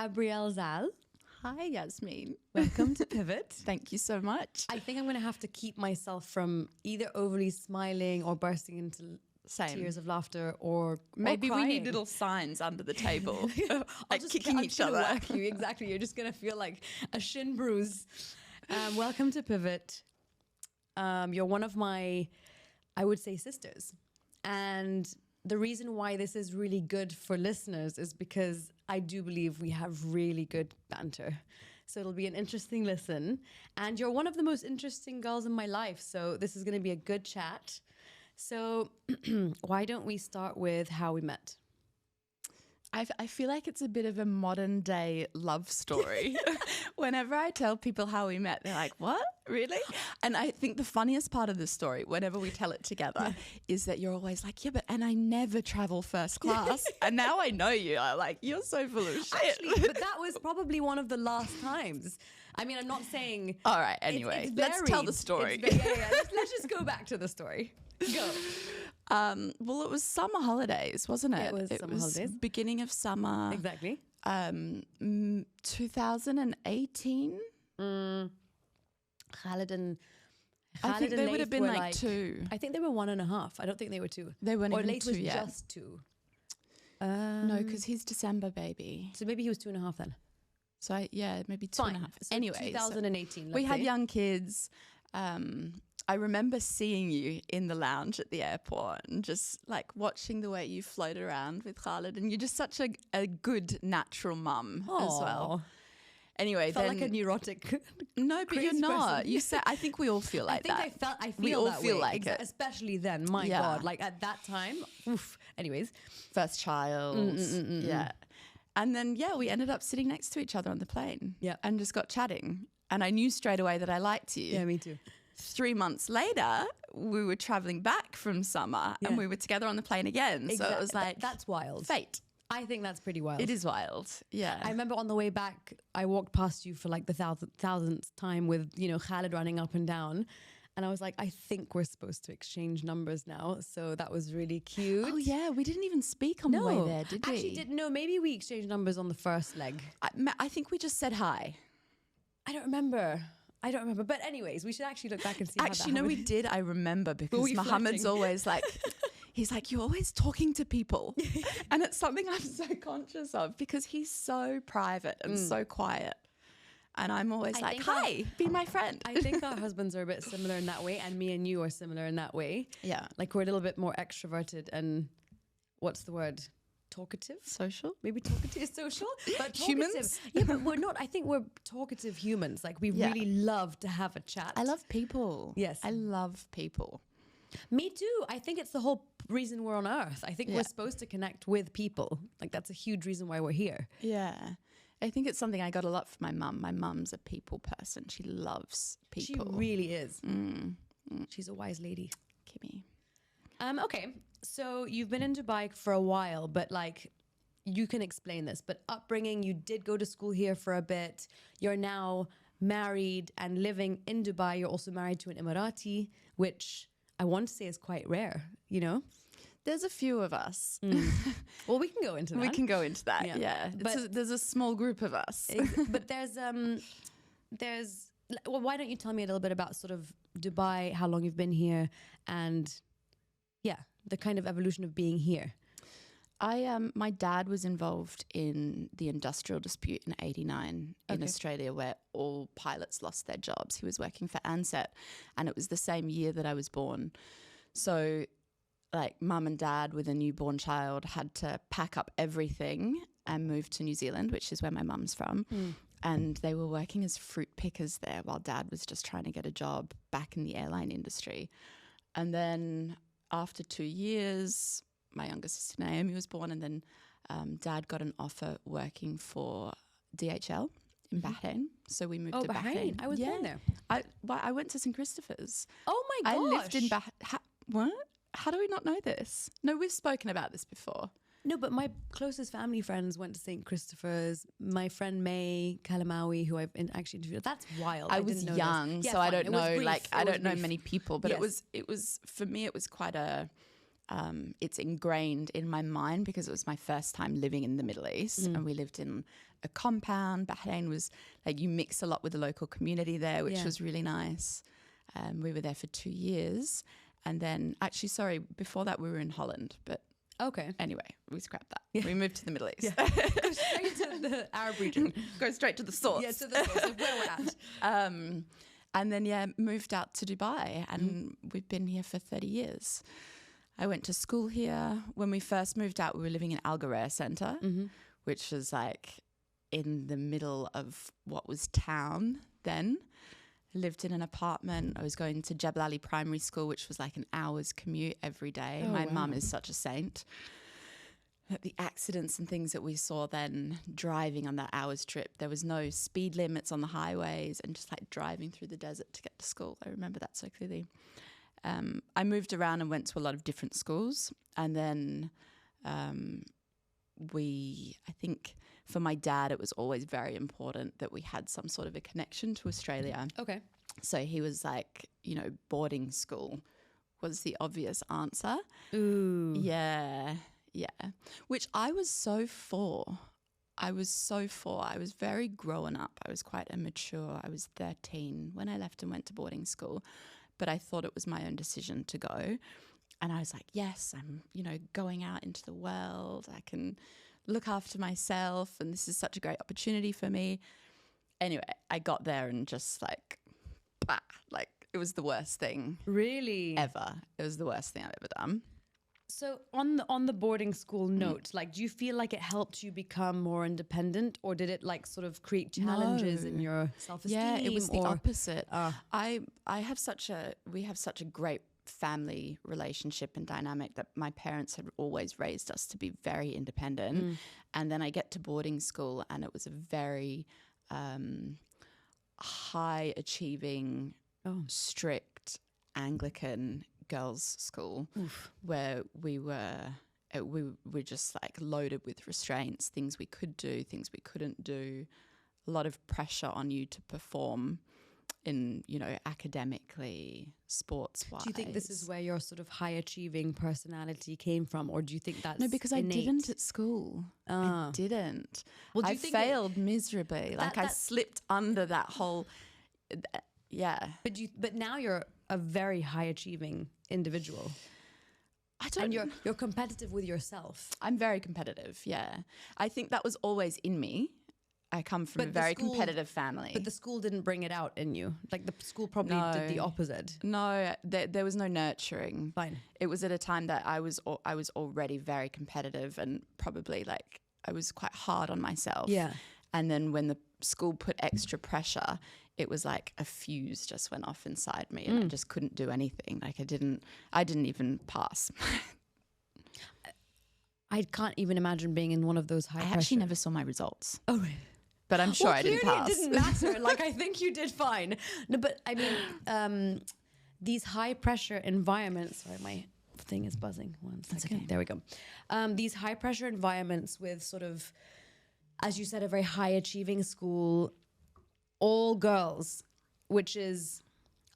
Gabrielle Zaal. Hi, Yasmin. Welcome to Pivot. Thank you so much. I think I'm going to have to keep myself from either overly smiling or bursting into tears of laughter or Maybe we crying. need little signs under the table, like I'm kicking each just gonna other. whack you. Exactly. You're just going to feel like a shin bruise. Welcome to Pivot. You're one of my, I would say, sisters. And the reason why this is really good for listeners is because I do believe we have really good banter. So it'll be an interesting listen. And you're one of the most interesting girls in my life. So this is going to be a good chat. So why don't we start with how we met? I feel like it's a bit of a modern day love story. Whenever I tell people how we met, they're like, what? Really? And I think the funniest part of the story, whenever we tell it together, is that you're always like, and I never travel first class. And now I know you. I'm like, you're so full of shit. Actually, but that was probably one of the last times. I mean, I'm not saying... All right, anyway, let's tell the story. Let's just go back to the story. Go. Well, it was summer holidays, wasn't it? It was summer holidays. Beginning of summer. Exactly. 2018. Khalid and I think they would have been were like 2. I think they were 1.5. I don't think they were 2. They weren't or even Leith 2 was yet. just 2. No, because he's December baby. So maybe he was 2.5 then. So maybe 2.5. So Anyway, 2018. we had young kids. I remember seeing you in the lounge at the airport and just like watching the way you float around with Khalid, and you're just such a good natural mum as well. Anyway, felt then like a neurotic. No, but you're crazy not. person. You said I think we all feel like that. I feel we all that feel way. like it, especially then. My God, like at that time. Oof. Anyways, first child. Yeah, and then we ended up sitting next to each other on the plane. Yeah, and just got chatting, and I knew straight away that I liked you. Yeah, me too. 3 months later, we were traveling back from summer and we were together on the plane again. Exactly. So it was like, that's wild. Fate. I think that's pretty wild. It is wild. Yeah. I remember on the way back, I walked past you for like the thousandth time with, Khalid running up and down. And I was like, I think we're supposed to exchange numbers now. So that was really cute. Oh, yeah. We didn't even speak on the way there, did we? Actually, didn't know. Maybe we exchanged numbers on the first leg. I think we just said hi. I don't remember. But anyways, we should actually look back and see how that happened. No, we did. I remember because Mohammed's always like, he's like, you're always talking to people. And it's something I'm so conscious of because he's so private and so quiet. And I'm always like, hi, be my friend. I think our husbands are a bit similar in that way. And me and you are similar in that way. Yeah. Like we're a little bit more extroverted and what's the word? Talkative, social, maybe talkative is social, but humans. Yeah, but we're not. I think we're talkative humans. Like we really love to have a chat. I love people. Yes, I love people. Me too. I think it's the whole reason we're on Earth. I think we're supposed to connect with people. Like that's a huge reason why we're here. Yeah. I think it's something I got a lot from my mum. My mum's a people person. She loves people. She really is. She's a wise lady. Kimmy. Okay. So you've been in Dubai for a while, but like you can explain this, but upbringing, you did go to school here for a bit. You're now married and living in Dubai. You're also married to an Emirati, which I want to say is quite rare, There's a few of us. Well, we can go into that. We can go into that, yeah. But there's a small group of us. But well, why don't you tell me a little bit about sort of Dubai, how long you've been here, and the kind of evolution of being here. My dad was involved in the industrial dispute in '89 in Australia, where all pilots lost their jobs. He was working for Ansett, and it was the same year that I was born. So, like, mum and dad with a newborn child had to pack up everything and move to New Zealand, which is where my mum's from. And they were working as fruit pickers there while dad was just trying to get a job back in the airline industry. And then after 2 years, my younger sister Naomi was born, and then dad got an offer working for DHL in Bahrain. So we moved to Bahrain. I was born there. I went to St. Christopher's. Oh my gosh. I lived in Bahrain. What? How do we not know this? No, we've spoken about this before. No, but my closest family friends went to St. Christopher's. My friend May Kalamawi, who I've actually interviewed, that's wild. I was young, so I don't know. Like, I don't know many people, but yes. it was for me. It was quite a it's ingrained in my mind because it was my first time living in the Middle East, and we lived in a compound. Bahrain was like, you mix a lot with the local community there, which was really nice. We were there for 2 years, and then actually, sorry, before that we were in Holland, but okay. Anyway, we scrapped that. Yeah. We moved to the Middle East. Yeah. Go straight to the Arab region. Go straight to the source. Yeah, to the source of where we're at. And then, moved out to Dubai, and we've been here for 30 years. I went to school here. When we first moved out, we were living in Al Ghurair Centre, which was like in the middle of what was town then. I lived in an apartment. I was going to Jebel Ali Primary School, which was like an hour's commute every day. Oh, My mum is such a saint. The accidents and things that we saw then driving on that hour's trip, there was no speed limits on the highways, and just like driving through the desert to get to school. I remember that so clearly. I moved around and went to a lot of different schools, and then I think for my dad it was always very important that we had some sort of a connection to Australia. Okay. So he was like, boarding school was the obvious answer. Ooh. Yeah. Which I was so for. I was very grown up. I was quite immature. I was 13 when I left and went to boarding school, but I thought it was my own decision to go. And I was like, yes, I'm, going out into the world. I can look after myself, and this is such a great opportunity for me. Anyway, I got there and just like it was the worst thing. Really? Ever. It was the worst thing I've ever done. So on the boarding school note, like, do you feel like it helped you become more independent, or did it like sort of create challenges in your self-esteem? Yeah, it was the opposite. We have such a great family relationship and dynamic that my parents had always raised us to be very independent. And then I get to boarding school, and it was a very high achieving, strict Anglican girls' school. Oof. Where we were just like loaded with restraints, things we could do, things we couldn't do, a lot of pressure on you to perform in, academically, sports-wise. Do you think this is where your sort of high-achieving personality came from, or do you think that's No, because innate? I didn't at school. I didn't. Well, do I you think failed miserably. I slipped under that whole... yeah. But now you're a very high-achieving individual. And you're competitive with yourself. I'm very competitive, yeah. I think that was always in me. I come from a very competitive family. But the school didn't bring it out in you. Like, the school probably did the opposite. No, there was no nurturing. Fine. It was at a time that I was already very competitive, and probably like I was quite hard on myself. Yeah. And then when the school put extra pressure, it was like a fuse just went off inside me, and I just couldn't do anything. Like I didn't even pass. I can't even imagine being in one of those high pressure. I actually never saw my results. Oh, really? But I'm sure I didn't pass. It didn't matter. Like, I think you did fine. No, but I mean, these high pressure environments. Sorry, my thing is buzzing. 1 second. That's okay. There we go. These high pressure environments with sort of, as you said, a very high achieving school, all girls, which is,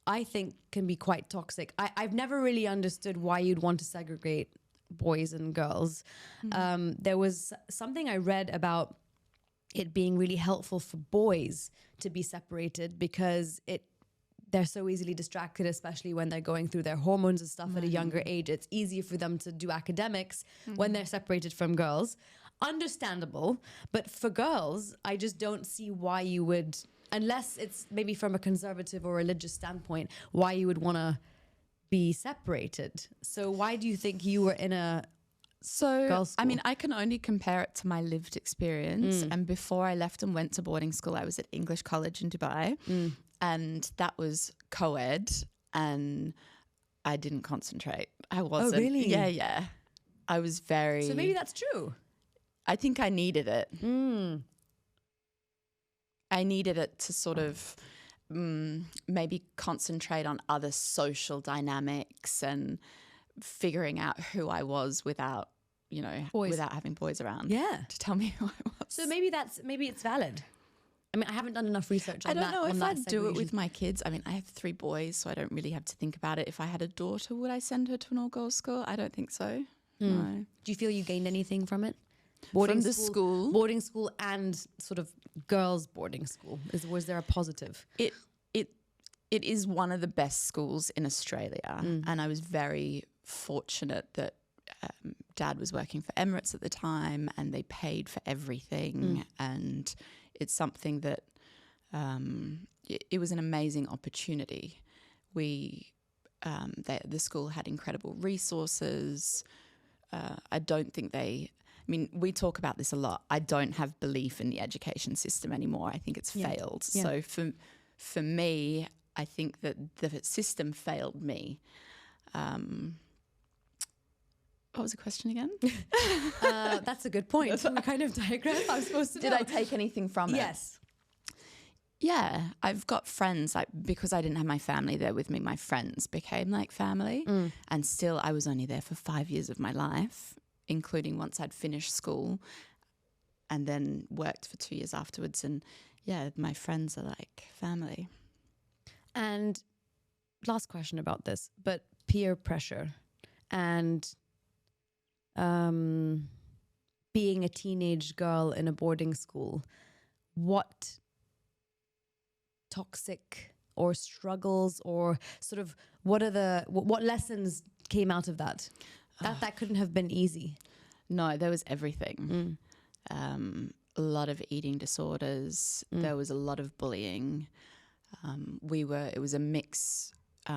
I think, can be quite toxic. I've never really understood why you'd want to segregate boys and girls. There was something I read about it being really helpful for boys to be separated because they're so easily distracted, especially when they're going through their hormones and stuff at a younger age. It's easier for them to do academics when they're separated from girls. Understandable. But for girls, I just don't see why you would, unless it's maybe from a conservative or religious standpoint, why you would want to be separated. So why do you think you were in a girls' school? I mean, I can only compare it to my lived experience. And before I left and went to boarding school, I was at English College in Dubai. And that was co-ed, and I didn't concentrate. I wasn't. Oh, really? Yeah. I was very... So maybe that's true. I think I needed it. I needed it to sort of maybe concentrate on other social dynamics and figuring out who I was without, without having boys around. Yeah. To tell me who I was. So maybe it's valid. I mean, I haven't done enough research on I don't that. know on if that I'd do it with segregation. my kids. I mean, I have 3 boys, so I don't really have to think about it. If I had a daughter, would I send her to an all-girls school? I don't think so. No. Do you feel you gained anything from it? From the school? boarding school, and sort of girls' boarding school. Was there a positive? It is one of the best schools in Australia, and I was very fortunate that Dad was working for Emirates at the time, and they paid for everything, and it's something that it was an amazing opportunity. The school had incredible resources. I don't think I mean, we talk about this a lot. I don't have belief in the education system anymore. I think it's failed. Yeah. So for me, I think that the system failed me. What was the question again? That's a good point. We kind of digress. I'm supposed to Did know. I take anything from it? Yes. Yeah, I've got friends, because I didn't have my family there with me, my friends became like family. And still, I was only there for 5 years of my life, including once I'd finished school and then worked for 2 years afterwards. And yeah, my friends are like family. And last question about this, but peer pressure and being a teenage girl in a boarding school, what toxic or struggles or sort of what lessons came out of that? That couldn't have been easy. No, there was everything. A lot of eating disorders. There was a lot of bullying. It was a mix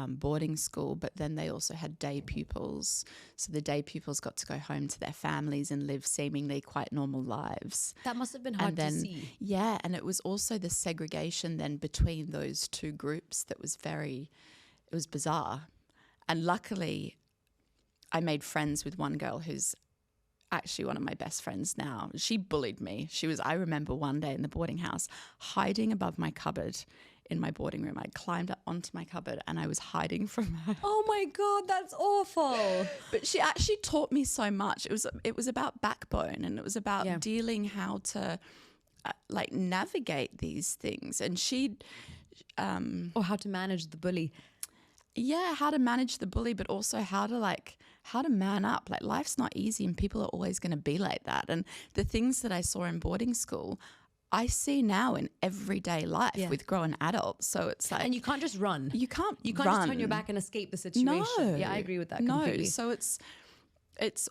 boarding school, but then they also had day pupils. So the day pupils got to go home to their families and live seemingly quite normal lives. That must have been hard to see. Yeah, and it was also the segregation then between those two groups that was it was bizarre. And luckily, I made friends with one girl who's actually one of my best friends now. She bullied me. I remember one day in the boarding house hiding above my cupboard in my boarding room. I climbed up onto my cupboard and I was hiding from her. Oh my God, that's awful. But she actually taught me so much. It was about backbone, and it was about dealing how to navigate these things. And Or how to manage the bully. Yeah, how to manage the bully, but also how to man up. Like, life's not easy and people are always going to be like that. And the things that I saw in boarding school, I see now in everyday life with grown adults. So it's like, and you can't just run. You can't just turn your back and escape the situation. No. Yeah, I agree with that completely. No. So it's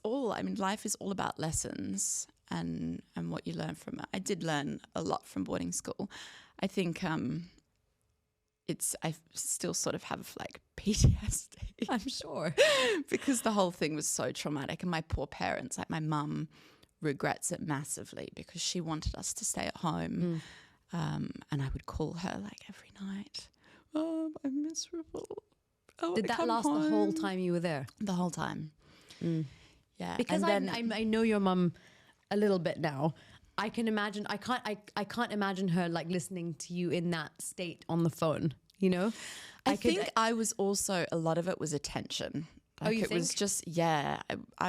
all, I mean, life is all about lessons and what you learn from it. I did learn a lot from boarding school. I think I still sort of have like PTSD. I'm sure. Because the whole thing was so traumatic, and my poor parents, like my mum, regrets it massively because she wanted us to stay at home. And I would call her like every night. Oh, I'm miserable. Did that last the whole time you were there? The whole time. Yeah. Because I know your mum a little bit now. I can imagine. I can't imagine her like listening to you in that state on the phone. You know, I think I was also, a lot of it was attention. Like, you it was just, I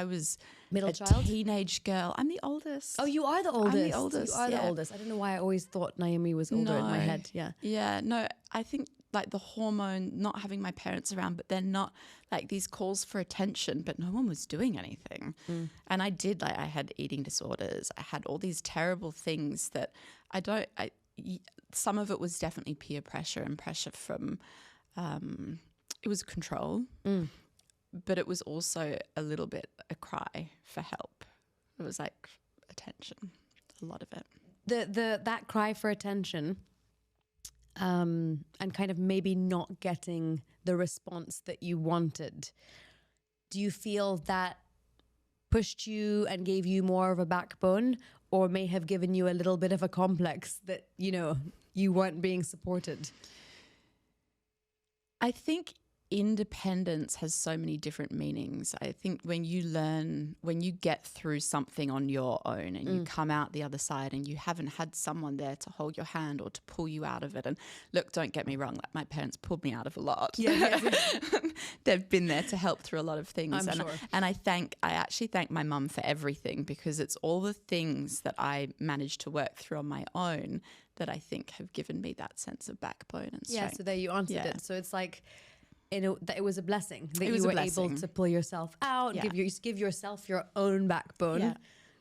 was middle a child, teenage girl. I'm the oldest. Oh, you are the oldest. I'm the oldest. You are the oldest. I don't know why I always thought Naomi was older in my head. Yeah. Yeah. No, I think like the hormone, not having my parents around, but then not like these calls for attention, but no one was doing anything. And I had eating disorders. I had all these terrible things that some of it was definitely peer pressure and pressure from, it was control. But it was also a little bit a cry for help. It was like attention, a lot of it. That cry for attention, and kind of maybe not getting the response that you wanted. Do you feel that pushed you and gave you more of a backbone, or may have given you a little bit of a complex that, you know, you weren't being supported? I think independence has so many different meanings. I think when you get through something on your own and you come out the other side and you haven't had someone there to hold your hand or to pull you out of it. And look, don't get me wrong, like my parents pulled me out of a lot. Yeah. They've been there to help through a lot of things. I'm sure. And I actually thank my mum for everything, because it's all the things that I managed to work through on my own that I think have given me that sense of backbone and strength. Yeah, so there you answered it. So it's like, that it was a blessing that you were able to pull yourself out, give yourself your own backbone. Yeah.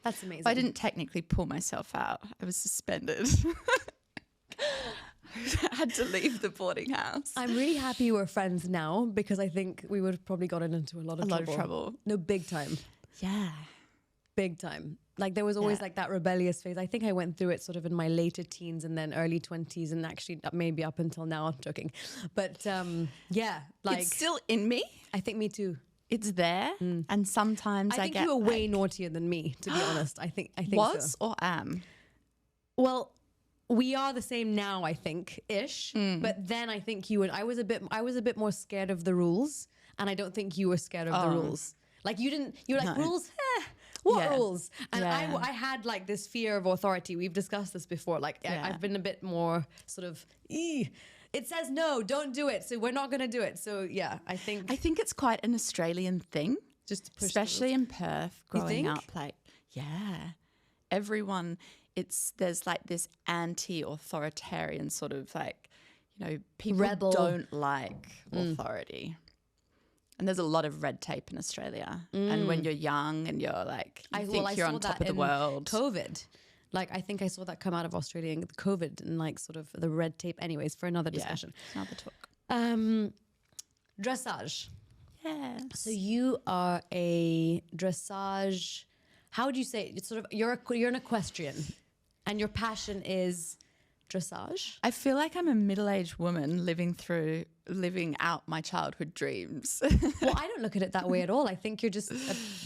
That's amazing. I didn't technically pull myself out. I was suspended. I had to leave the boarding house. I'm really happy we're friends now, because I think we would have probably gotten into a lot of trouble. No, big time. Yeah. Big time. Like there was always like that rebellious phase. I think I went through it sort of in my later teens and then early 20s, and actually maybe up until now. I'm joking. But like it's still in me. I think me too. It's there. And sometimes I think get you were way naughtier than me, to be honest. I think was so. Or am? Well, we are the same now, I think, ish. But then I think I was a bit more scared of the rules, and I don't think you were scared of the rules. Like you were like, rules? What rules? And I had like this fear of authority. We've discussed this before. Like I've been a bit more sort of, it says no, don't do it, so we're not going to do it. So yeah, I think it's quite an Australian thing, just to push especially in Perth growing up. Like, everyone, there's like this anti-authoritarian sort of like, people don't like authority. And there's a lot of red tape in Australia. And when you're young and you're like, you think you're on top of the world. COVID. Like, I think I saw that come out of Australia in COVID and like sort of the red tape. Anyways, for another discussion. Another talk. Dressage. Yes. So you are a dressage, how would you say it? It's sort of, you're an equestrian and your passion is dressage. I feel like I'm a middle-aged woman living out my childhood dreams. Well, I don't look at it that way at all. I think you're just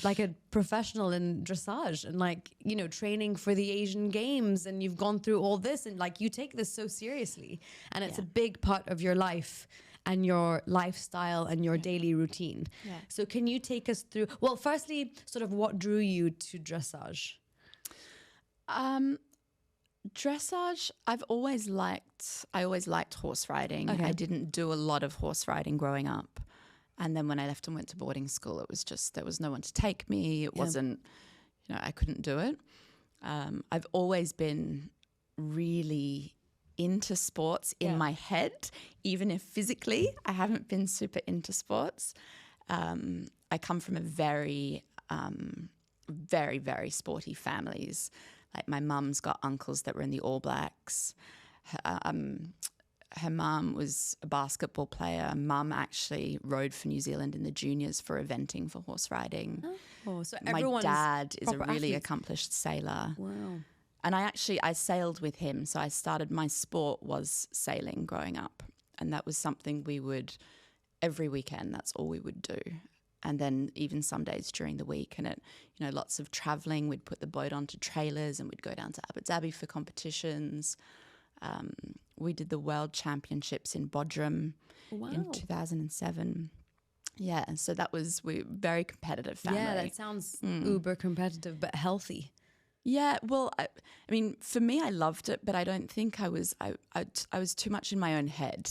like a professional in dressage and like, training for the Asian Games, and you've gone through all this and like you take this so seriously, and it's a big part of your life and your lifestyle and your daily routine. Yeah. So can you take us through, well, firstly, sort of what drew you to dressage? Dressage, I always liked horse riding. Okay. I didn't do a lot of horse riding growing up. And then when I left and went to boarding school, it was just, there was no one to take me. It wasn't, I couldn't do it. I've always been really into sports in my head, even if physically I haven't been super into sports. I come from a very, very, very sporty families. Like my mum's got uncles that were in the All Blacks. Her mum was a basketball player. Mum actually rode for New Zealand in the juniors for eventing for horse riding. Oh, so my dad is a really accomplished sailor. Wow. And I sailed with him. So my sport was sailing growing up. And that was something we would, every weekend, that's all we would do. And then even some days during the week, and lots of traveling. We'd put the boat onto trailers and we'd go down to Abu Dhabi for competitions. We did the World Championships in Bodrum in 2007. Yeah, so we're very competitive family. Yeah, that sounds uber competitive, but healthy. Yeah, well, I mean, for me, I loved it, but I don't think I was too much in my own head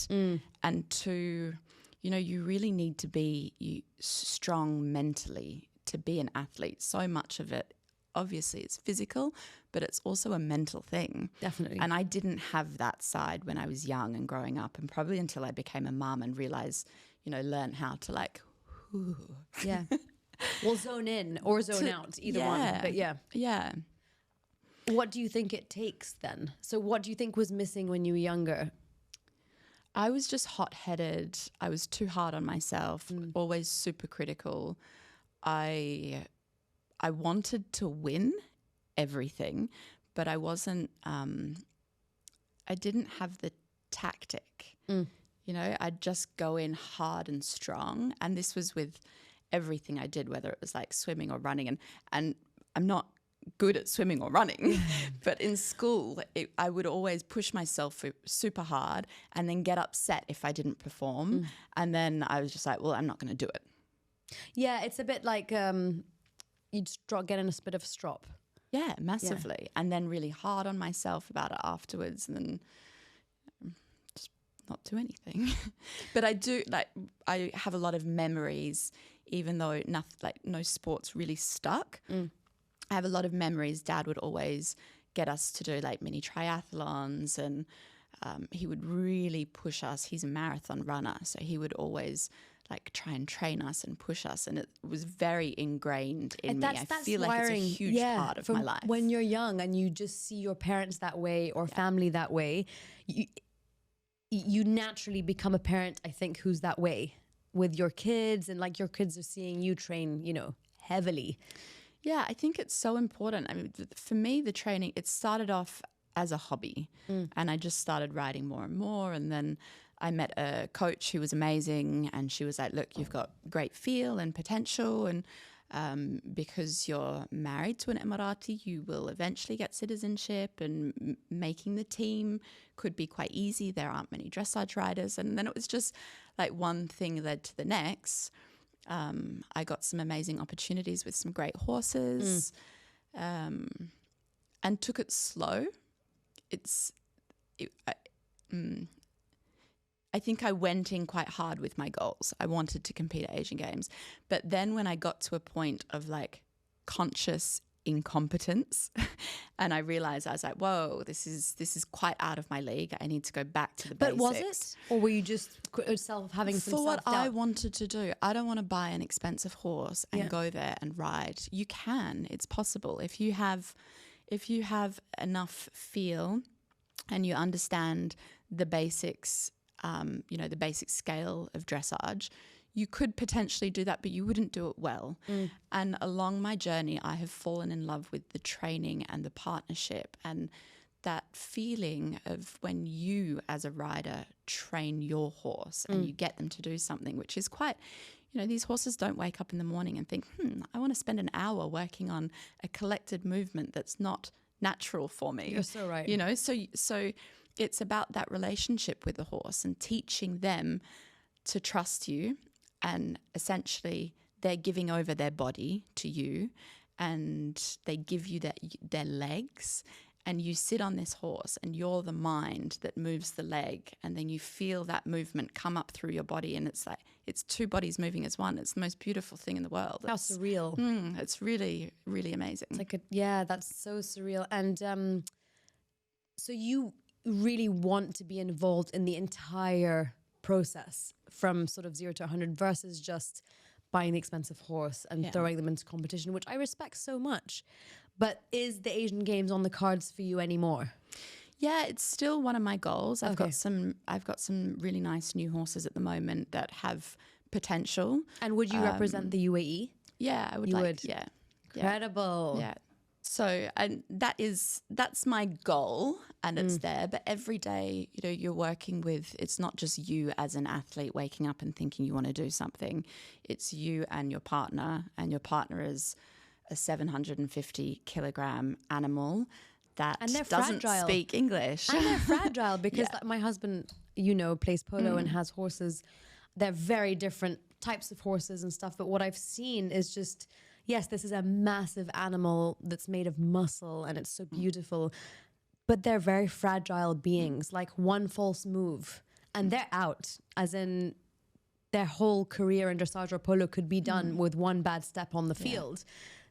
and too, you really need to be strong mentally to be an athlete. So much of it, obviously, it's physical, but it's also a mental thing. Definitely. And I didn't have that side when I was young and growing up, and probably until I became a mum and realized, learn how to like, whew. Yeah. Well, zone in or zone out, either one. But yeah. Yeah. What do you think it takes then? So what do you think was missing when you were younger? I was just hot-headed. I was too hard on myself, always super critical. I wanted to win everything, but I wasn't, I didn't have the tactic. I'd just go in hard and strong. And this was with everything I did, whether it was like swimming or running. And I'm not good at swimming or running. But in school, I would always push myself super hard and then get upset if I didn't perform. And then I was just like, well, I'm not going to do it. Yeah, it's a bit like you'd get in a bit of a strop. Yeah, massively. Yeah. And then really hard on myself about it afterwards, and then just not do anything. But I have a lot of memories, even though no sports really stuck. I have a lot of memories. Dad would always get us to do like mini triathlons, and he would really push us. He's a marathon runner, so he would always like try and train us and push us, and it was very ingrained in me. I feel like it's a huge part of my life. When you're young and you just see your parents that way or family that way, you naturally become a parent, I think, who's that way with your kids, and like your kids are seeing you train, heavily. Yeah, I think it's so important. I mean, for me, the training, it started off as a hobby, and I just started riding more and more, and then I met a coach who was amazing, and she was like, look, you've got great feel and potential, and because you're married to an Emirati, you will eventually get citizenship, and making the team could be quite easy. There aren't many dressage riders. And then it was just like one thing led to the next. I got some amazing opportunities with some great horses, and took it slow. I think I went in quite hard with my goals. I wanted to compete at Asian Games. But then when I got to a point of like conscious incompetence and I realized, I was like, whoa, this is quite out of my league. I need to go back to the basics. But was it? Or were you just having some For what self-doubt? I wanted to do, I don't want to buy an expensive horse and go there and ride. You can. It's possible. If you have enough feel and you understand the basics, the basic scale of dressage, you could potentially do that, but you wouldn't do it well. And along my journey, I have fallen in love with the training and the partnership and that feeling of when you as a rider train your horse and you get them to do something, which is quite, these horses don't wake up in the morning and think, I want to spend an hour working on a collected movement that's not natural for me. You're so right. So it's about that relationship with the horse and teaching them to trust you, and essentially they're giving over their body to you, and they give you their legs, and you sit on this horse and you're the mind that moves the leg, and then you feel that movement come up through your body, and it's like it's two bodies moving as one. It's the most beautiful thing in the world. How surreal. It's really, really amazing. It's like that's so surreal. And so you really want to be involved in the entire process from sort of 0 to 100 versus just buying the expensive horse and throwing them into competition, which I respect so much. But is the Asian Games on the cards for you anymore? Yeah, it's still one of my goals. I've got some really nice new horses at the moment that have potential. And would you represent the UAE? Yeah, I would. Yeah. Incredible. Yeah. So, and that's my goal, and it's there. But every day, you're working with, it's not just you as an athlete waking up and thinking you want to do something. It's you and your partner is a 750 kilogram animal that doesn't speak English. And they're fragile because my husband, plays polo and has horses. They're very different types of horses and stuff. But what I've seen is just, yes, this is a massive animal that's made of muscle and it's so beautiful, but they're very fragile beings. Like one false move and they're out, as in their whole career in dressage or polo could be done with one bad step on the field.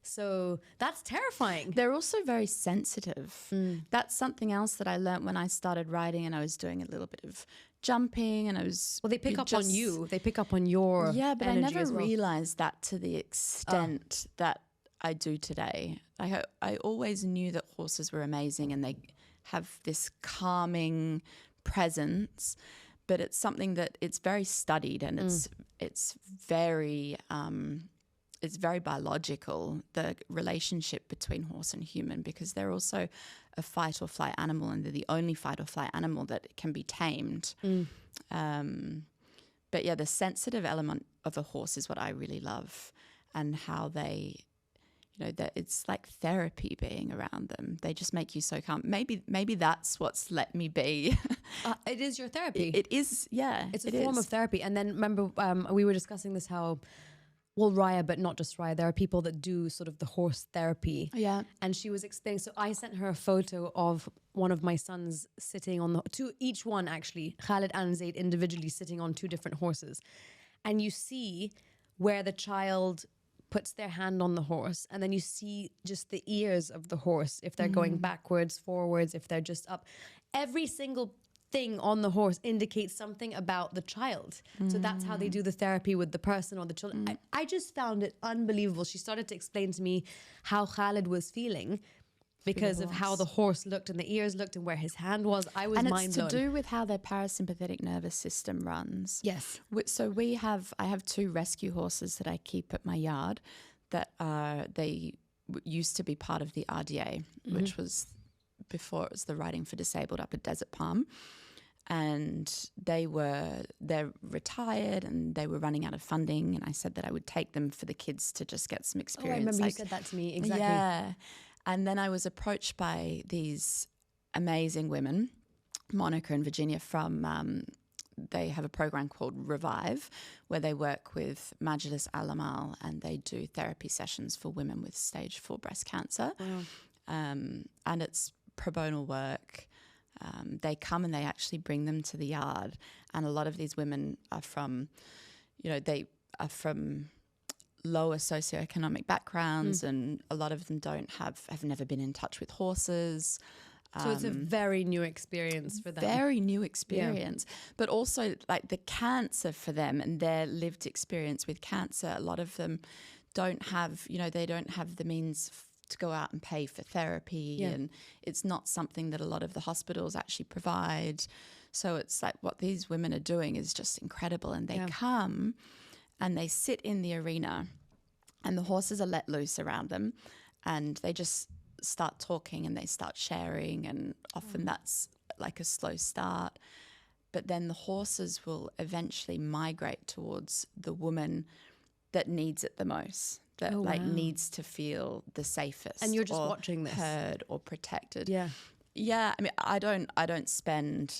So that's terrifying. They're also very sensitive. That's something else that I learned when I started riding, and I was doing a little bit of jumping, and I was... Well, they pick up on you. They pick up on your but I energy never as well. realized that to the extent that I do today. I always knew that horses were amazing and they have this calming presence, but it's something that it's very studied, and it's very biological, the relationship between horse and human, because they're also a fight or flight animal, and they're the only fight or flight animal that can be tamed. But the sensitive element of a horse is what I really love, and how they, that it's like therapy being around them. They just make you so calm. Maybe that's what's let me be. It is your therapy. It is, yeah. It's a form of therapy. And then remember, we were discussing this how, well, Raya, but not just Raya, there are people that do sort of the horse therapy. Yeah. And she was explaining, so I sent her a photo of one of my sons sitting on each one actually, Khalid and Zaid individually sitting on two different horses. And you see where the child puts their hand on the horse, and then you see just the ears of the horse, if they're going backwards, forwards, if they're just up. Every single thing on the horse indicates something about the child. So that's how they do the therapy with the person or the children. I just found it unbelievable. She started to explain to me how Khalid was feeling because of how the horse looked and the ears looked and where his hand was. I was mind blown. And it's to do with how their parasympathetic nervous system runs. Yes. So I have 2 rescue horses that I keep at my yard that they used to be part of the RDA, which was before it was the Riding for Disabled up at Desert Palm. And they're retired and they were running out of funding. And I said that I would take them for the kids to just get some experience. I remember you said that to me, exactly. Yeah. And then I was approached by these amazing women, Monica and Virginia from, they have a program called Revive, where they work with Majlis Al-Amal and they do therapy sessions for women with stage 4 breast cancer. Wow. And it's pro bono work. They come and they actually bring them to the yard. And a lot of these women are from, they are from lower socioeconomic backgrounds, and a lot of them have never been in touch with horses. So it's a very new experience for them. Very new experience. Yeah. But also like the cancer for them and their lived experience with cancer, a lot of them don't have, they don't have the means to go out and pay for therapy, and it's not something that a lot of the hospitals actually provide. So it's like what these women are doing is just incredible, and they come and they sit in the arena and the horses are let loose around them and they just start talking and they start sharing, and often that's like a slow start. But then the horses will eventually migrate towards the woman that needs it the most, that needs to feel the safest. And you're just watching this, heard or protected. Yeah. Yeah, I mean,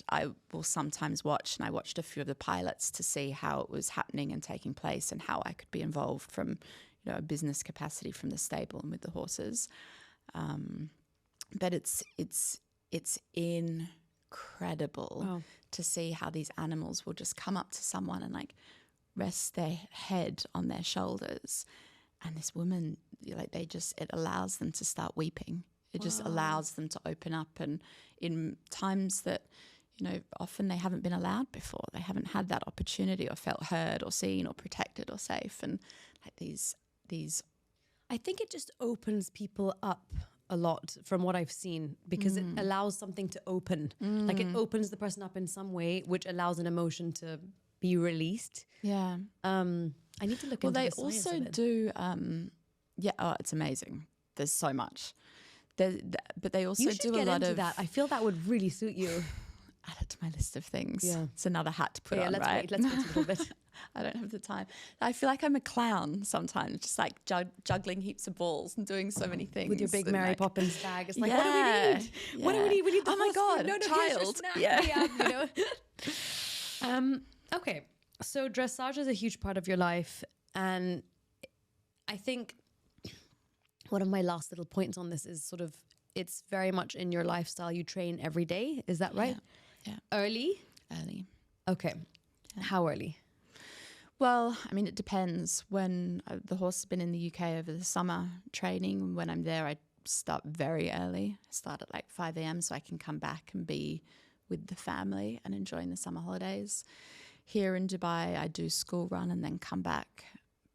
I will sometimes watch, and I watched a few of the pilots to see how it was happening and taking place and how I could be involved from, a business capacity from the stable and with the horses. But it's incredible to see how these animals will just come up to someone and like rest their head on their shoulders. And this woman, it allows them to start weeping. It just allows them to open up, and in times that, often they haven't been allowed before. They haven't had that opportunity or felt heard or seen or protected or safe. And like these, I think it just opens people up a lot from what I've seen, because it allows something to open. Like it opens the person up in some way, which allows an emotion to be released. Yeah. I need to look into the science of it. Well, they also do, it's amazing. There's so much. But they also do a lot of that. I feel that would really suit you. Add it to my list of things. Yeah. It's another hat to put on, let's right? Let's wait a little bit. I don't have the time. I feel like I'm a clown sometimes, just like juggling heaps of balls and doing so many things. With your big Mary Poppins bag. It's like, yeah, what do we need? Yeah. What do we need? We need the my God, no, child. Yeah. Okay. So dressage is a huge part of your life. And I think one of my last little points on this is sort of, it's very much in your lifestyle. You train every day. Is that right? Yeah. Early? Early. Okay. Yeah. How early? Well, I mean, it depends. When the horse has been in the UK over the summer training, when I'm there, I start very early. I start at like 5 a.m. so I can come back and be with the family and enjoying the summer holidays. Here in Dubai, I do school run and then come back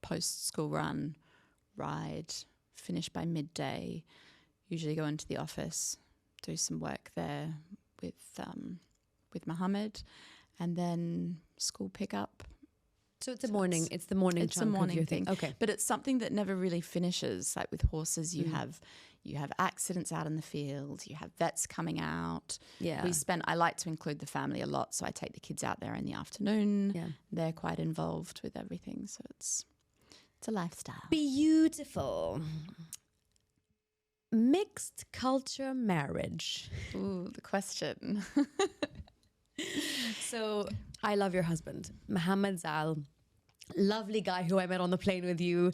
post school run, ride, finish by midday, usually go into the office, do some work there with Mohammed, and then school pickup. So it's the morning chunk of your thing. Okay. But it's something that never really finishes. Like with horses, you have accidents out in the field, you have vets coming out. Yeah. I like to include the family a lot, so I take the kids out there in the afternoon. Yeah. They're quite involved with everything, so it's a lifestyle. Beautiful. mixed culture marriage. Ooh, the question. So I love your husband, Mohammed Zaal, lovely guy who I met on the plane with you.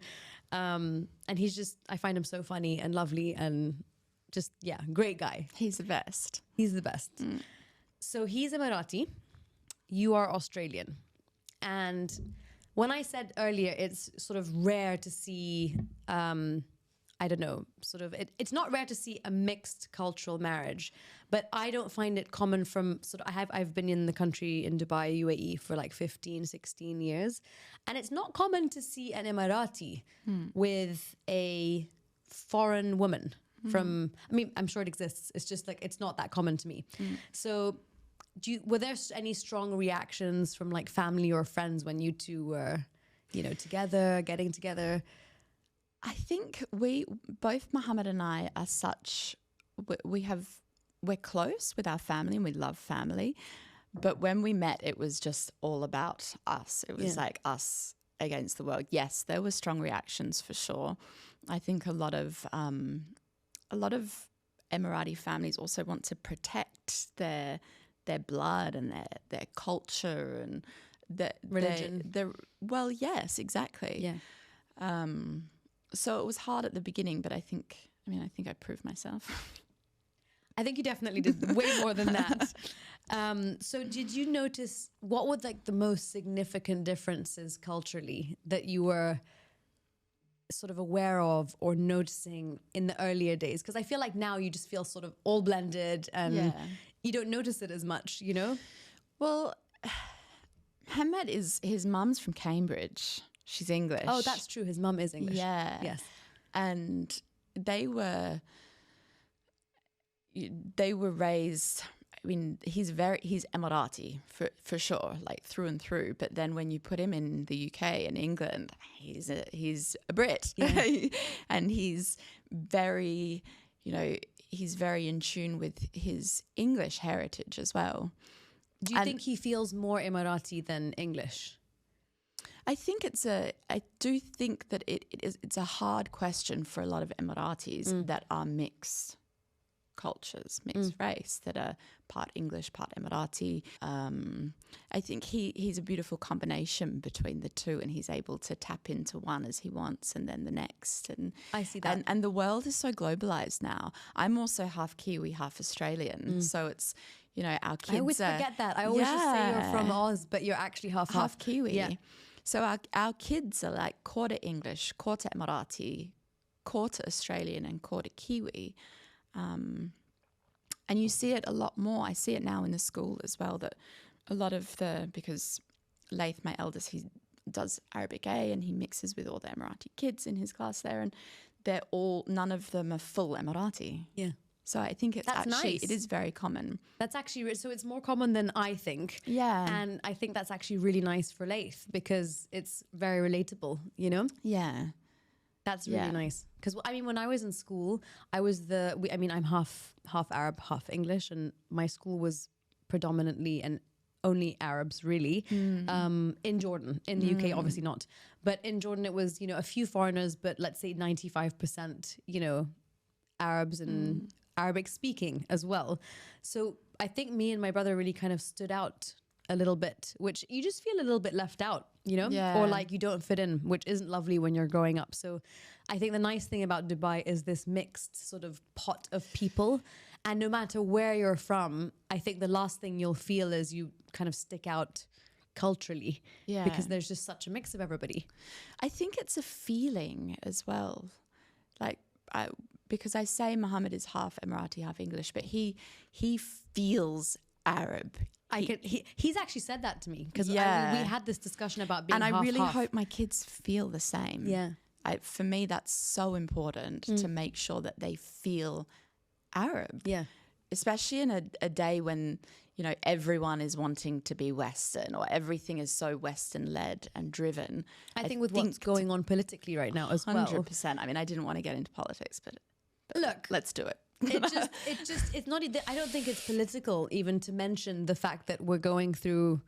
And he's just, I find him so funny and lovely and just, yeah, great guy. He's the best. He's the best. So he's Emirati. You are Australian. And when I said earlier, it's sort of rare to see, I don't know, sort of, it's not rare to see a mixed cultural marriage, but I don't find it common from sort of, I've been in the country in Dubai, UAE for like 15, 16 years. And it's not common to see an Emirati with a foreign woman from, I mean, I'm sure it exists. It's just like, it's not that common to me. So were there any strong reactions from like family or friends when you two were, you know, together, getting together? I think both Mohammed and I are such, we're close with our family and we love family. But when we met, it was just all about us. It was like us against the world. Yes, there were strong reactions for sure. I think a lot of Emirati families also want to protect their blood and their culture and their religion. Well, yes, exactly. Yeah. So it was hard at the beginning, but I think I proved myself. I think you definitely did way more than that. So did you notice, what were like the most significant differences culturally that you were sort of aware of or noticing in the earlier days? Because I feel like now you just feel sort of all blended and you don't notice it as much, you know? Well, Mohammed his mum's from Cambridge. She's English. Oh, that's true. His mum is English. Yeah. Yes. And they were raised, I mean, he's Emirati for sure, like through and through. But then when you put him in the UK and England, he's a Brit. Yeah. And he's very, he's very in tune with his English heritage as well. Do you think he feels more Emirati than English? I do think that it's a hard question for a lot of Emiratis that are mixed cultures, mixed race, that are part English, part Emirati. I think he's a beautiful combination between the two, and he's able to tap into one as he wants and then the next. And I see that. And the world is so globalized now. I'm also half Kiwi, half Australian. So it's, our kids I always forget that. I always just say you're from Oz, but you're actually half Kiwi. Yeah. So our kids are like quarter English, quarter Emirati, quarter Australian and quarter Kiwi. And you see it a lot more. I see it now in the school as well, that a lot of because Laith, my eldest, he does Arabic A and he mixes with all the Emirati kids in his class there, and none of them are full Emirati. Yeah. So I think that's nice. It is very common. That's actually, so it's more common than I think. Yeah. And I think that's actually really nice for Laith because it's very relatable, Yeah. That's really nice. Because, when I was in school, I'm half Arab, half English, and my school was predominantly and only Arabs, really. In Jordan. In the UK, obviously not. But in Jordan, it was, a few foreigners, but let's say 95%, Arabs and Arabic speaking as well. So I think me and my brother really kind of stood out a little bit, which you just feel a little bit left out, or like you don't fit in, which isn't lovely when you're growing up. So I think the nice thing about Dubai is this mixed sort of pot of people. And no matter where you're from, I think the last thing you'll feel is you kind of stick out culturally, because there's just such a mix of everybody. I think it's a feeling as well. Like, because I say Mohammed is half Emirati, half English, but he feels Arab. He's actually said that to me because we had this discussion about being and half, I really half. hope my kids feel the same. Yeah. For me, that's so important to make sure that they feel Arab. Yeah. Especially in a day when, everyone is wanting to be Western, or everything is so Western led and driven. I think with what's going on politically right now as well. 100%. I didn't want to get into politics, but look, let's do it. It's not, I don't think it's political even to mention the fact that we're going through,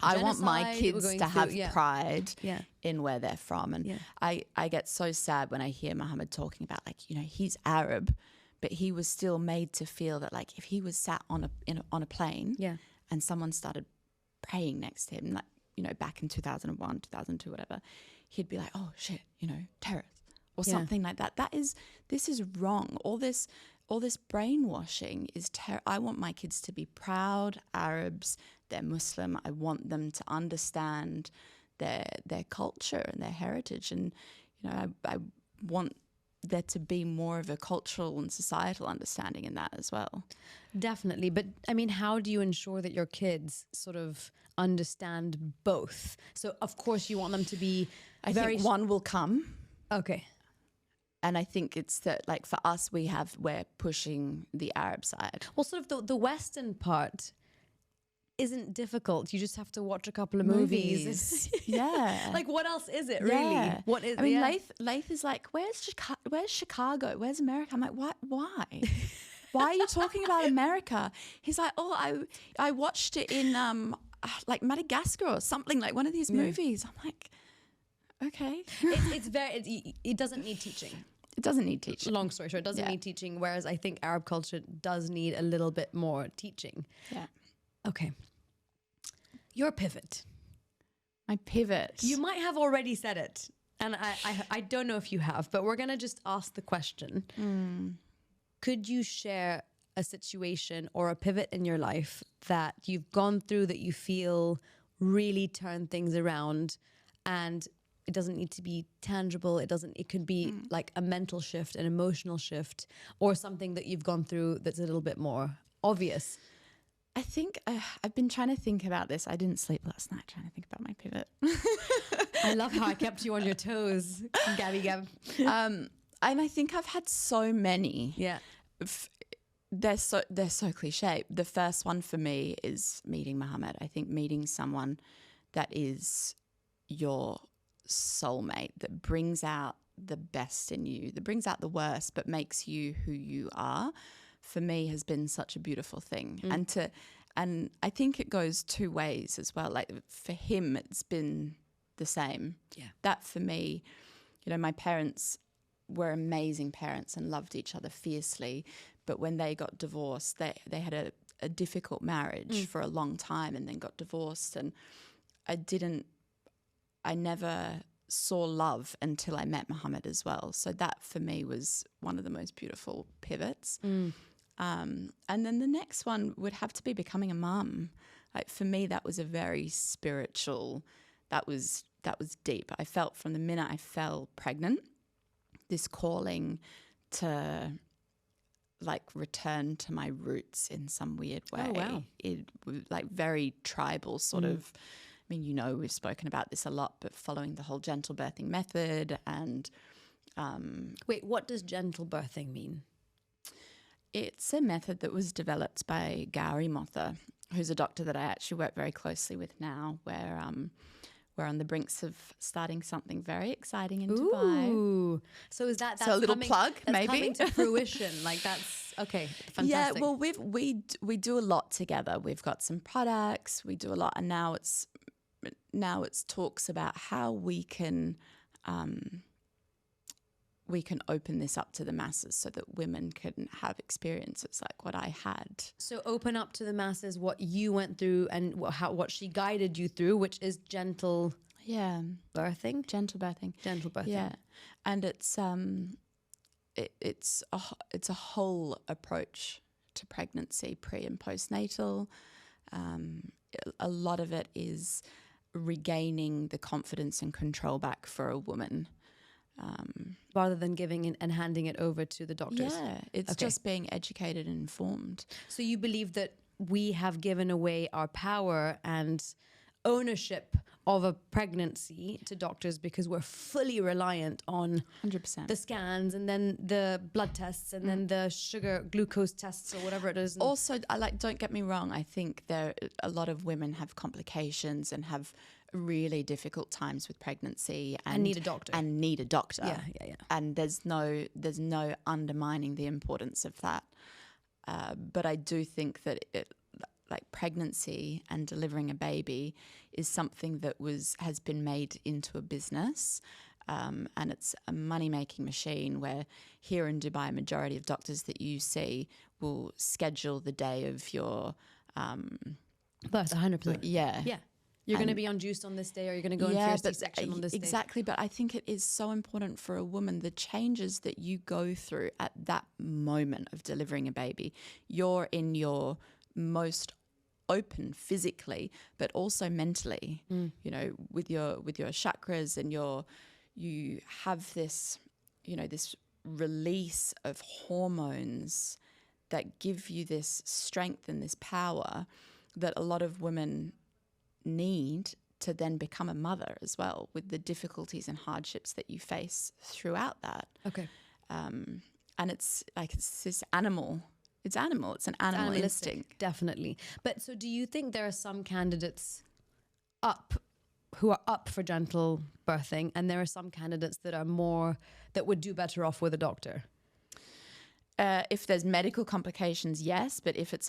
I want my genocide, we're kids going to have through- pride Yeah. in where they're from. And I get so sad when I hear Muhammad talking about, like, you know, he's Arab, but he was still made to feel that, like, if he was sat on a plane and someone started praying next to him, like, you know, back in 2001, 2002, whatever, he'd be like, oh shit, you know, terrorists or something like that. This is wrong. All this brainwashing is I want my kids to be proud Arabs. They're Muslim. I want them to understand their culture and their heritage. And, you know, I want there to be more of a cultural and societal understanding in that as well. Definitely. But I mean, how do you ensure that your kids sort of understand both? So of course you want them to be I think one will come. Okay. And I think it's that, like, for us, we're pushing the Arab side. Well, sort of the Western part isn't difficult. You just have to watch a couple of movies. Yeah. Like, what else is it, really? Yeah. What is? I mean, Laith is like, where's Chicago? Where's America? I'm like, what? Why? Why are you talking about America? He's like, oh, I watched it in like Madagascar or something, like one of these movies. I'm like, okay. It doesn't need teaching. It doesn't need teaching. Long story short, it doesn't need teaching, whereas I think Arab culture does need a little bit more teaching. Yeah. Okay. Your pivot. My pivot. You might have already said it, and I don't know if you have, but we're going to just ask the question. Could you share a situation or a pivot in your life that you've gone through that you feel really turned things around, and it doesn't need to be tangible. It could be like a mental shift, an emotional shift, or something that you've gone through that's a little bit more obvious. I think I've been trying to think about this. I didn't sleep last night trying to think about my pivot. I love how I kept you on your toes, Gabby Gab. And I think I've had so many. Yeah. They're so cliche. The first one for me is meeting Muhammad. I think meeting someone that is your soulmate, that brings out the best in you, that brings out the worst, but makes you who you are, for me has been such a beautiful thing. And I think it goes two ways as well. Like, for him, it's been the same. Yeah. That for me, you know, my parents were amazing parents and loved each other fiercely. But when they got divorced, they had a difficult marriage for a long time and then got divorced. And I never saw love until I met Muhammad as well. So that for me was one of the most beautiful pivots. And then the next one would have to be becoming a mum. Like, for me, that was a very spiritual, that was deep. I felt from the minute I fell pregnant, this calling to, like, return to my roots in some weird way. Oh, wow. It was like very tribal sort of. I mean, you know, we've spoken about this a lot, but following the whole gentle birthing method and Wait, what does gentle birthing mean? It's a method that was developed by Gabrielle, who's a doctor that I actually work very closely with now, where we're on the brinks of starting something very exciting in Dubai. Ooh. So is that's so a little plug, that's maybe? coming to fruition. Like, that's, okay, fantastic. Yeah, well, we do a lot together. We've got some products, we do a lot, and now it's talks about how we can open this up to the masses so that women can have experiences like what I had. So open up to the masses what you went through and what she guided you through, which is gentle birthing. Gentle birthing. Gentle birthing. Yeah. And it's a whole approach to pregnancy, pre and postnatal. A lot of it is regaining the confidence and control back for a woman. Rather than giving and handing it over to the doctors. Yeah, it's just being educated and informed. So you believe that we have given away our power and ownership of a pregnancy to doctors because we're fully reliant on 100% the scans and then the blood tests and then the glucose tests or whatever it is. Also, don't get me wrong, I think a lot of women have complications and have really difficult times with pregnancy and need a doctor. Yeah. And there's no undermining the importance of that. But I do think that like pregnancy and delivering a baby is something that has been made into a business. And it's a money-making machine where here in Dubai, a majority of doctors that you see will schedule the day of your birth, 100%. Yeah. You're going to be induced on this day, or you're going to go in for your C-section on this day. Exactly, but I think it is so important for a woman, the changes that you go through at that moment of delivering a baby. You're in your most open physically, but also mentally, you know, with your chakras, and you have this, you know, this release of hormones that give you this strength and this power that a lot of women need to then become a mother as well, with the difficulties and hardships that you face throughout that. Okay. And it's like, it's this animal. It's animal. It's an animal instinct. Definitely. But so do you think there are some candidates who are up for gentle birthing, and there are some candidates that would do better off with a doctor? If there's medical complications, yes. But if it's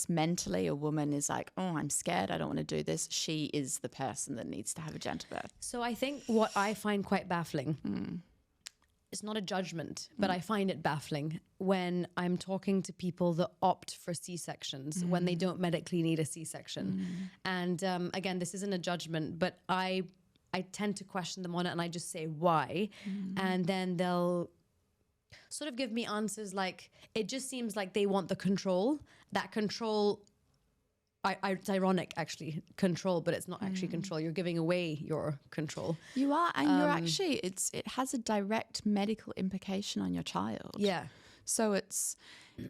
mentally, a woman is like, oh, I'm scared, I don't want to do this, she is the person that needs to have a gentle birth. So I think what I find quite baffling, it's not a judgment, but I find it baffling when I'm talking to people that opt for C-sections when they don't medically need a C-section. And again, this isn't a judgment, but I tend to question them on it, and I just say why. And then they'll sort of give me answers like, it just seems like they want the control. That control, it's ironic actually, control, but it's not actually control. You're giving away your control. You are, and you're actually, it has a direct medical implication on your child. Yeah. So it's,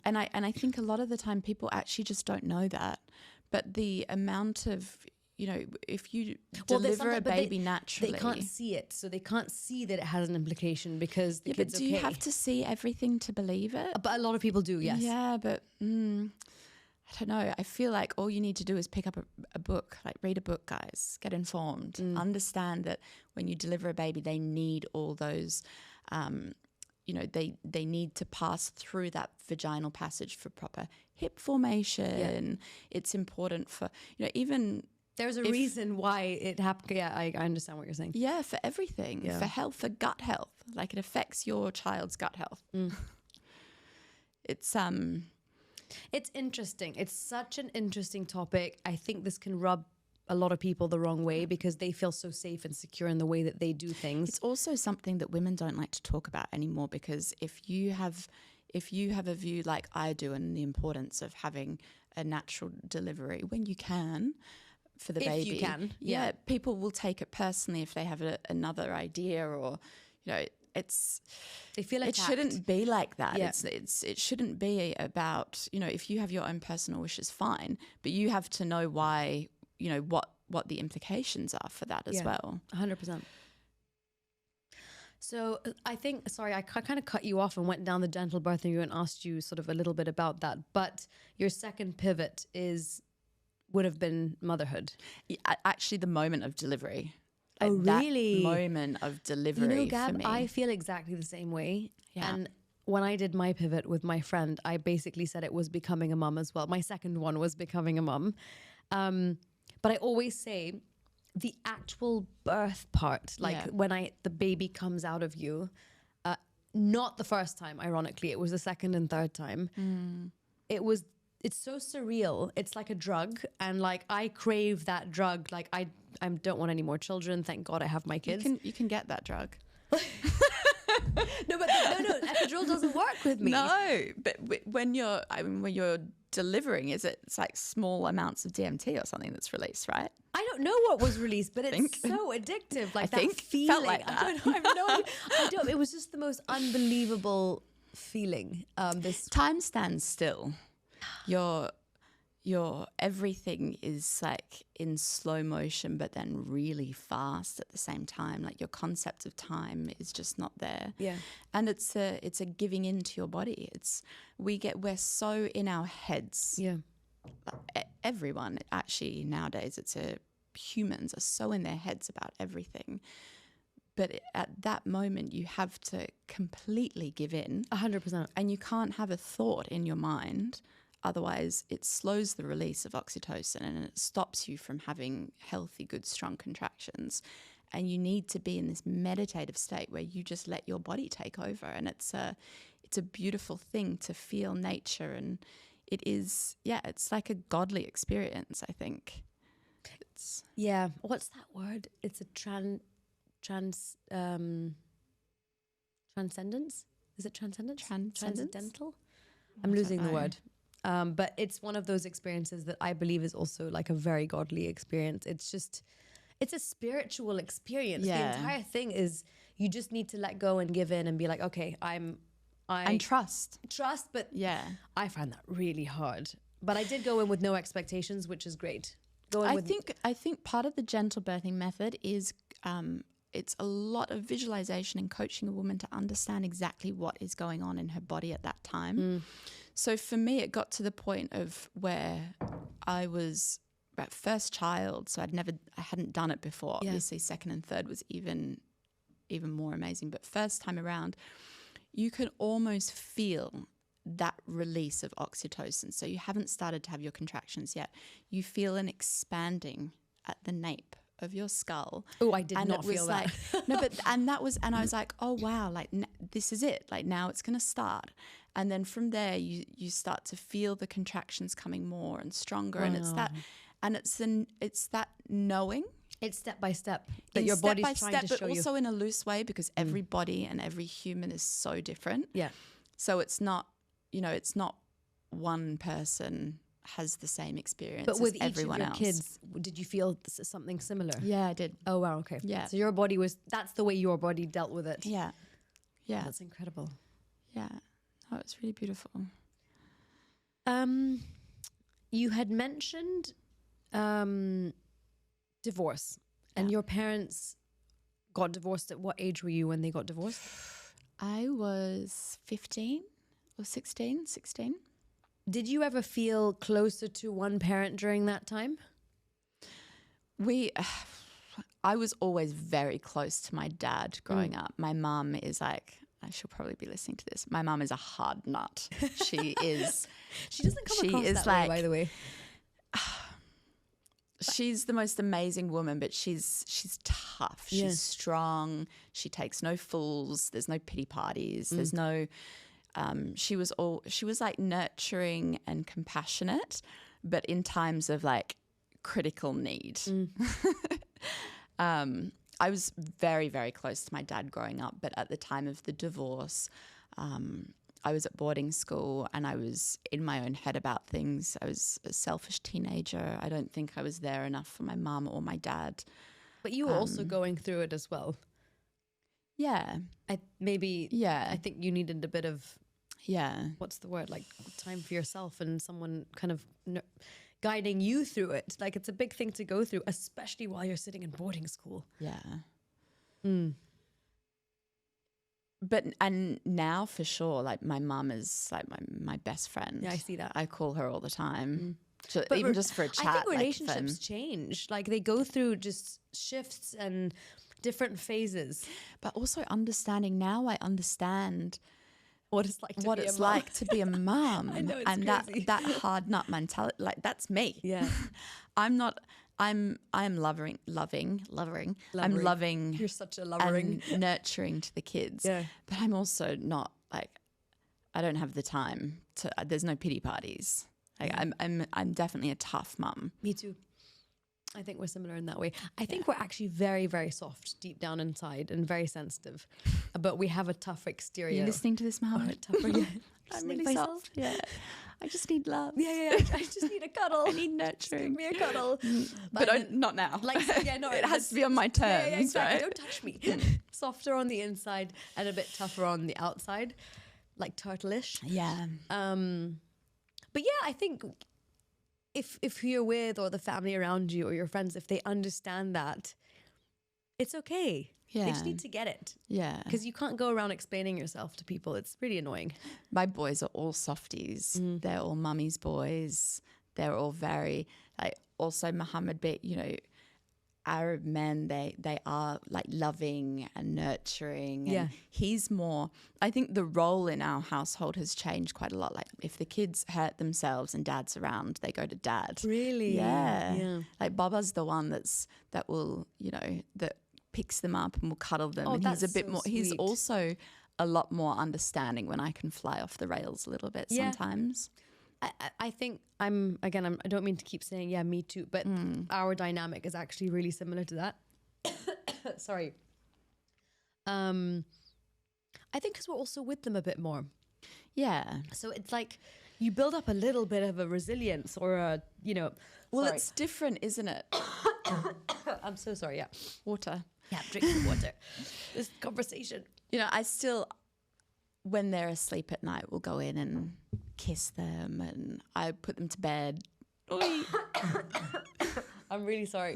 and I think a lot of the time people actually just don't know that. But the amount of, you know, if you deliver a baby naturally, they can't see it. So they can't see that it has an implication because the kid's okay. But do you have to see everything to believe it? But a lot of people do, yes. Yeah, but I don't know. I feel like all you need to do is pick up a book, like read a book, guys. Get informed. Understand that when you deliver a baby, they need all those, you know, they need to pass through that vaginal passage for proper hip formation. Yeah. It's important for, you know, even... There's a reason why it happened. Yeah, I understand what you're saying. Yeah, for everything. Yeah. For health, for gut health. Like, it affects your child's gut health. It's interesting. It's such an interesting topic. I think this can rub a lot of people the wrong way because they feel so safe and secure in the way that they do things. It's also something that women don't like to talk about anymore, because if you have a view like I do, and the importance of having a natural delivery when you can, for the baby. If you can. Yeah, people will take it personally if they have another idea, or, you know, they feel attacked. It shouldn't be like that. Yeah. It shouldn't be about, you know, if you have your own personal wishes, fine, but you have to know why, you know, what the implications are for that as well. 100%. So I think, sorry, I kind of cut you off and went down the gentle birthing route and asked you sort of a little bit about that, but your second pivot would have been motherhood. Yeah, actually, the moment of delivery. Oh, really? That moment of delivery, you know, Gab, for me. I feel exactly the same way. Yeah. And when I did my pivot with my friend, I basically said it was becoming a mum as well. My second one was becoming a mum. But I always say the actual birth part, like when the baby comes out of you, not the first time, ironically, it was the second and third time. It's so surreal. It's like a drug. And like, I crave that drug. Like, I don't want any more children. Thank God I have my kids. You can get that drug. No, epidural doesn't work with me. No, but when you're delivering, it's like small amounts of DMT or something that's released, right? I don't know what was released, but it's so addictive. Like, that feeling. Felt like that. I don't know. I have no idea. I don't. It was just the most unbelievable feeling. This time stands still. Your everything is like in slow motion, but then really fast at the same time. Like, your concept of time is just not there. Yeah. And it's a giving into your body. We're so in our heads. Yeah. Everyone actually nowadays, humans are so in their heads about everything. But at that moment, you have to completely give in. 100%. And you can't have a thought in your mind otherwise it slows the release of oxytocin and it stops you from having healthy, good, strong contractions. And you need to be in this meditative state where you just let your body take over. And it's a beautiful thing to feel nature. And it is, it's like a godly experience, I think. Yeah. What's that word? It's a transcendence? Is it transcendence? Transcendental? I'm losing the word. But it's one of those experiences that I believe is also like a very godly experience. It's a spiritual experience. The entire thing is you just need to let go and give in and be like, okay, and trust. But I find that really hard. But I did go in with no expectations, which is great. I think part of the gentle birthing method is it's a lot of visualization and coaching a woman to understand exactly what is going on in her body at that time. So for me, it got to the point of where I was at first child, so I hadn't done it before. Obviously, second and third was even more amazing. But first time around, you can almost feel that release of oxytocin. So you haven't started to have your contractions yet. You feel an expanding at the nape of your skull. Oh, I did not feel that. And I was like, oh wow, like this is it. Like now it's going to start. And then from there you start to feel the contractions coming more and stronger. Wow. And it's that knowing. It's step by step that your body's trying to show you. But also in a loose way, because every body and every human is so different. Yeah. So it's not, it's not one person has the same experience but with as everyone each of your else. kids, did you feel something similar? Yeah, I did. Oh, wow, okay. Yeah. So that's the way your body dealt with it. Yeah. Yeah. That's incredible. Yeah. Oh, it's really beautiful. You had mentioned divorce, and your parents got divorced. At what age were you when they got divorced? I was 15 or 16. Did you ever feel closer to one parent during that time? I was always very close to my dad growing up. My mum is like, she'll probably be listening to this. My mum is a hard nut. She is. She doesn't come across that way, by the way. She's the most amazing woman, but she's tough. She's strong. She takes no fools. There's no pity parties. There's no. She was like nurturing and compassionate, but in times of like critical need. I was very, very close to my dad growing up, but at the time of the divorce, I was at boarding school and I was in my own head about things. I was a selfish teenager. I don't think I was there enough for my mum or my dad. But you were also going through it as well. Yeah. I think you needed a bit of, what's the word? Like time for yourself and someone kind of guiding you through it. Like it's a big thing to go through, especially while you're sitting in boarding school. Yeah. But and now for sure, like my mum is like my best friend. Yeah, I see that. I call her all the time. Even just for a chat. I think relationships change. Like they go through just shifts and different phases. But also understanding now, I understand what it's like to be a mum. I know, it's and crazy. that hard nut mentality, like that's me. Yeah. I'm loving. I'm loving. You're such a lovering. And nurturing to the kids. Yeah. But I'm also not like, I don't have the time to, there's no pity parties. Like I'm definitely a tough mum. Me too. I think we're similar in that way. I think we're actually very, very soft deep down inside and very sensitive, but we have a tough exterior. Are you listening to this, Mohammed? I'm really soft. Yeah. I just need love. Yeah. I just need a cuddle. I need nurturing. Give me a cuddle. But not now. It has to be on my terms. Yeah, exactly. Right? Don't touch me. Softer on the inside and a bit tougher on the outside, like turtle-ish. Yeah. But yeah, I think if you're with or the family around you or your friends, if they understand that, it's okay. Yeah. They just need to get it. Yeah. Because you can't go around explaining yourself to people. It's really annoying. My boys are all softies. They're all mummy's boys. They're all very, like, also Mohammed, Arab men, they are like loving and nurturing. And Yeah. he's more, I think the role in our household has changed quite a lot. Like if the kids hurt themselves and dad's around, they go to dad. Really? Yeah. Yeah. Like Baba's the one that will, that picks them up and will cuddle them. Oh, and he's a that's bit so more, he's sweet. also a lot more understanding when I can fly off the rails a little bit sometimes. I think I don't mean to keep saying, yeah, me too, but our dynamic is actually really similar to that. Sorry. I think because we're also with them a bit more. Yeah. So it's like you build up a little bit of a resilience or Well, sorry. it's different, isn't it? I'm so sorry. Yeah. Water. Yeah. Drink some water. This conversation. I still, when they're asleep at night, will go in and kiss them and I put them to bed. I'm really sorry.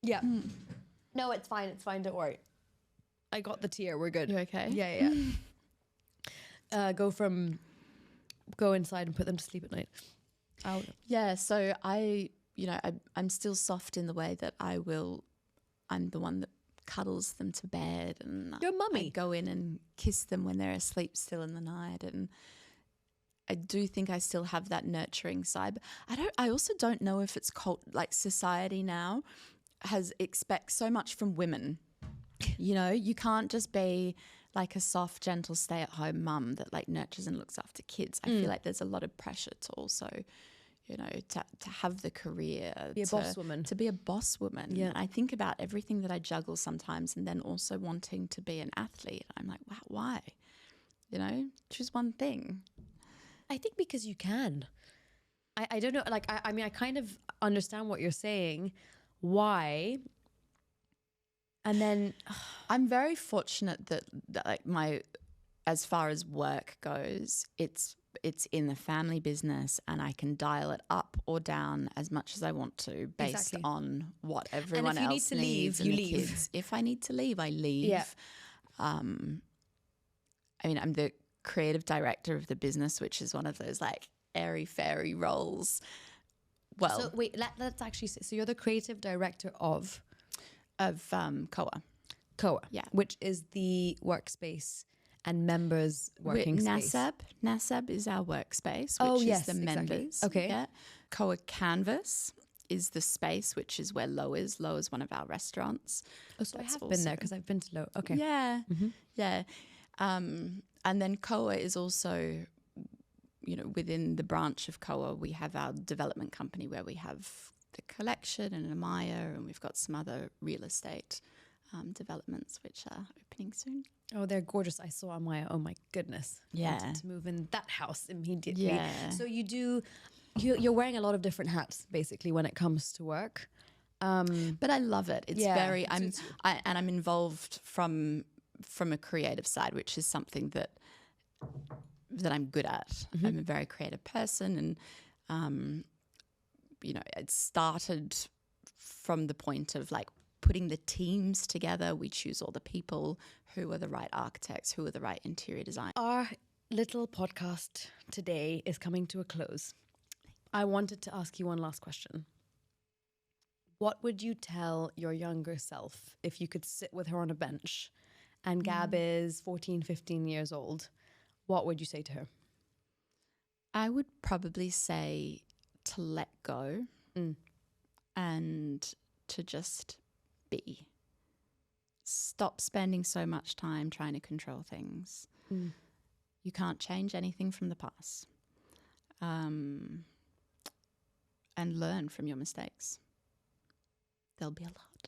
Yeah. No, it's fine. It's fine. Don't worry. I got the tear. We're good. You okay? Yeah. Go inside and put them to sleep at night. Out. Yeah. So I'm still soft in the way that I'm the one that cuddles them to bed and Your mummy. I go in and kiss them when they're asleep still in the night, and I do think I still have that nurturing side. I also don't know if it's like society now expects so much from women. You can't just be like a soft, gentle, stay-at-home mum that like nurtures and looks after kids. I feel like there's a lot of pressure to also, to have the career, Be a boss woman. to be a boss woman. Yeah. And I think about everything that I juggle sometimes, and then also wanting to be an athlete. I'm like, wow, why? Choose one thing. I think because you can. I don't know. Like, I mean, I kind of understand what you're saying. Why? And then I'm very fortunate that like as far as work goes, it's in the family business, and I can dial it up or down as much as I want to based Exactly. on what everyone if you need else to needs. leave, and you the leave. kids. If I need to leave, I leave. Yeah. I mean, I'm the creative director of the business, which is one of those like airy-fairy roles. Well, so wait, let's actually say, so you're the creative director of COA. COA, Yeah. which is the workspace and members working space. NASAB is our workspace, which Oh, is yes, the exactly. members. Okay. Yeah. COA Canvas is the space, which is where Low is. Low is one of our restaurants. Oh, so That's I have been there also- because I've been to Low. Okay. Yeah. Yeah. And then COA is also, within the branch of COA, we have our development company where we have the collection and Amaya, and we've got some other real estate developments which are opening soon. Oh, they're gorgeous. I saw Amaya. Oh my goodness. Yeah. Wanted to move in that house immediately. Yeah. So you're wearing a lot of different hats basically when it comes to work. But I love it. It's Yeah, very. it I'm suits you. I'm involved from a creative side, which is something that I'm good at. I'm a very creative person, and it started from the point of like putting the teams together. We choose all the people who are the right architects, who are the right interior designers. Our little podcast today is coming to a close. I wanted to ask you one last question. What would you tell your younger self if you could sit with her on a bench and Gab is 14, 15 years old? What would you say to her? I would probably say to let go and to just be. Stop spending so much time trying to control things. You can't change anything from the past. And learn from your mistakes. There'll be a lot.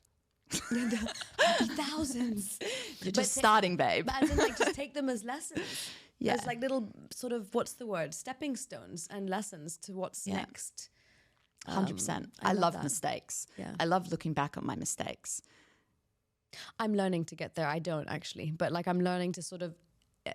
Thousands. You're just starting, babe. But as in, like, just take them as lessons. Yeah. As like little sort of, what's the word? Stepping stones and lessons to what's next. 100%. I I love love that. mistakes. Yeah. I love looking back on my mistakes. I'm learning to get there. I don't actually, but like I'm learning to sort of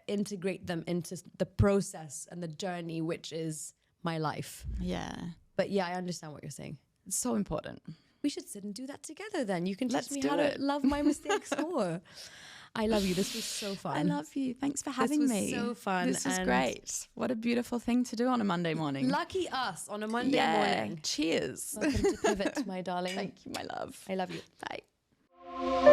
integrate them into the process and the journey, which is my life. Yeah. But yeah, I understand what you're saying. It's so important. We should sit and do that together then. You can teach Let's me do how it. to love my mistakes more. I love you. This was so fun. I love you. Thanks for having was me. So fun. This is great. What a beautiful thing to do on a Monday morning. Lucky us on a Monday morning. Cheers. Welcome to Pivot, my darling. Thank you, my love. I love you. Bye.